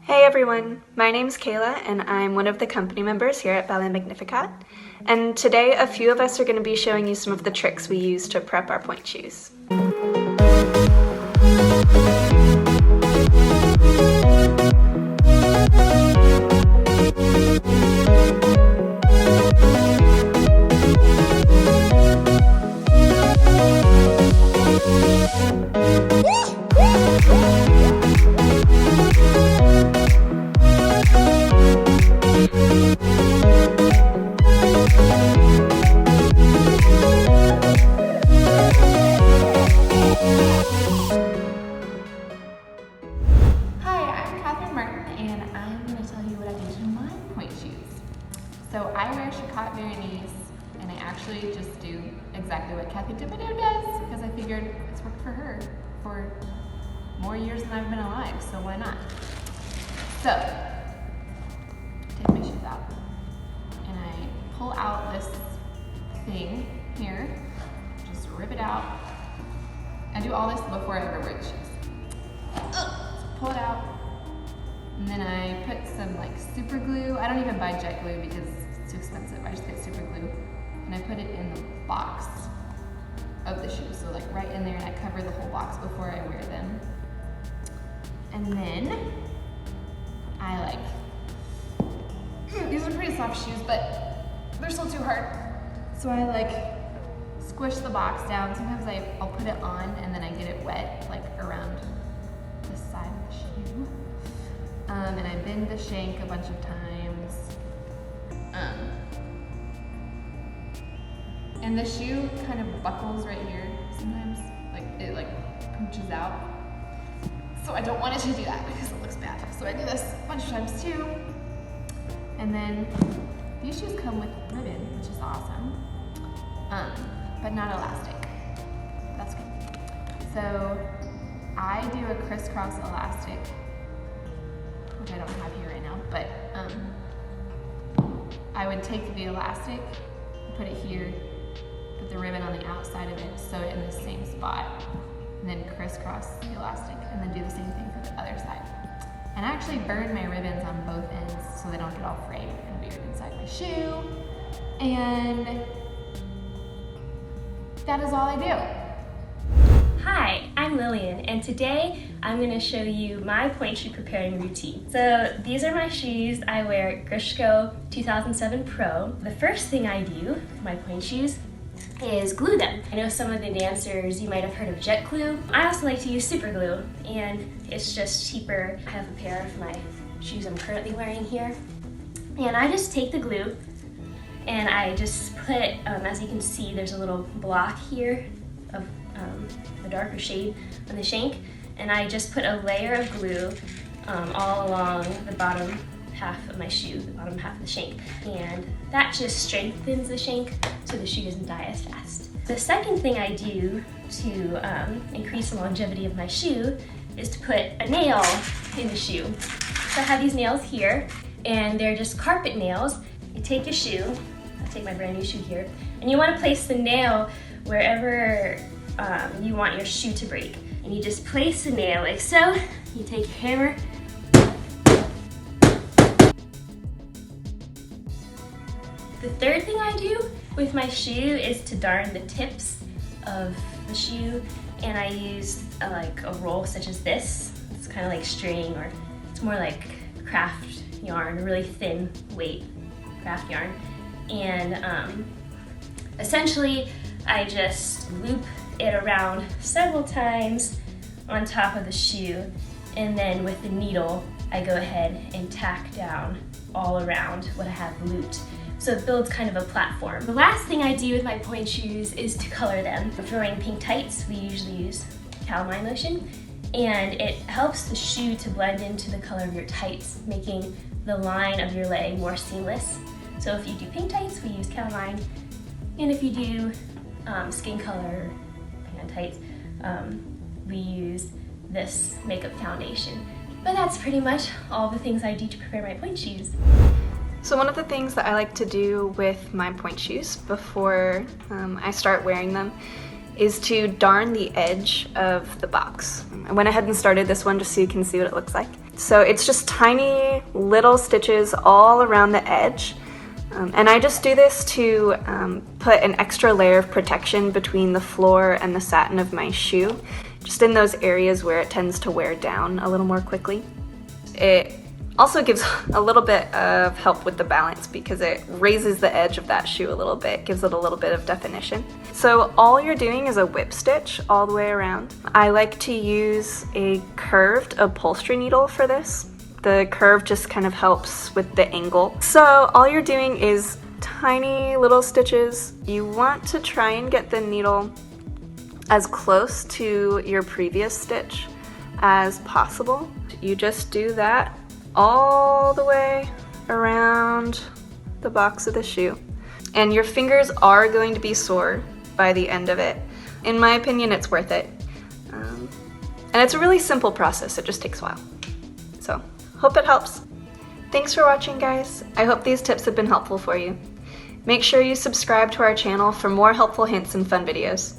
Hey everyone, my name's Kayla and I'm one of the company members here at Ballet Magnificat. And today a few of us are going to be showing you some of the tricks we use to prep our pointe shoes. So I wear Chicat Veronese, and I actually just do exactly what Kathy Thibodeaux does because I figured it's worked for her for more years than I've been alive, so why not? So, take my shoes out, and I pull out this thing here, just rip it out. I do all this before I ever wear the shoes. So pull it out. And then I put some like super glue. I don't even buy jet glue because it's too expensive. I just get super glue. And I put it in the box of the shoe. So like right in there, and I cover the whole box before I wear them. And then I these are pretty soft shoes, but they're still too hard. So I like squish the box down. Sometimes I'll put it on and then I get it wet like around the side of the shoe. And I bend the shank a bunch of times. And the shoe kind of buckles right here sometimes. Like it pooches out. So I don't want it to do that because it looks bad. So I do this a bunch of times too. And then these shoes come with ribbon, which is awesome. But not elastic. That's good. So I do a crisscross elastic, which I don't have here right now, but I would take the elastic, put it here, put the ribbon on the outside of it, sew it in the same spot, and then crisscross the elastic, and then do the same thing for the other side. And I actually burn my ribbons on both ends so they don't get all frayed and weird inside my shoe. And that is all I do. Hi, I'm Lillian, and today I'm going to show you my pointe shoe preparing routine. So these are my shoes. I wear Grishko 2007 Pro. The first thing I do for my pointe shoes is glue them. I know some of the dancers, you might have heard of jet glue. I also like to use super glue, and it's just cheaper. I have a pair of my shoes I'm currently wearing here. And I just take the glue and I just put, as you can see, there's a little block here of a darker shade on the shank, and I just put a layer of glue all along the bottom half of my shoe, the bottom half of the shank, and that just strengthens the shank so the shoe doesn't die as fast. The second thing I do to increase the longevity of my shoe is to put a nail in the shoe. So I have these nails here, and they're just carpet nails. You take your shoe, I take my brand new shoe here, and you want to place the nail wherever you want your shoe to break. And you just place the nail like so. You take a hammer. The third thing I do with my shoe is to darn the tips of the shoe, and I use a roll such as this. It's kind of like string, or it's more like craft yarn, really thin weight craft yarn. And essentially I just loop it around several times on top of the shoe, and then with the needle I go ahead and tack down all around what I have looped, so it builds kind of a platform. The last thing I do with my pointe shoes is to color them. If you're wearing pink tights, we usually use calamine lotion, and it helps the shoe to blend into the color of your tights, making the line of your leg more seamless. So if you do pink tights, we use calamine, and if you do skin color pan tights, we use this makeup foundation. But that's pretty much all the things I do to prepare my pointe shoes. So one of the things that I like to do with my pointe shoes before I start wearing them is to darn the edge of the box. I went ahead and started this one just so you can see what it looks like. So it's just tiny little stitches all around the edge. And I just do this to put an extra layer of protection between the floor and the satin of my shoe, just in those areas where it tends to wear down a little more quickly. It also gives a little bit of help with the balance because it raises the edge of that shoe a little bit, gives it a little bit of definition. So all you're doing is a whip stitch all the way around. I like to use a curved upholstery needle for this. The curve just kind of helps with the angle. So all you're doing is tiny little stitches. You want to try and get the needle as close to your previous stitch as possible. You just do that all the way around the box of the shoe. And your fingers are going to be sore by the end of it. In my opinion, it's worth it. And it's a really simple process, it just takes a while. So, hope it helps. Thanks for watching, guys. I hope these tips have been helpful for you. Make sure you subscribe to our channel for more helpful hints and fun videos.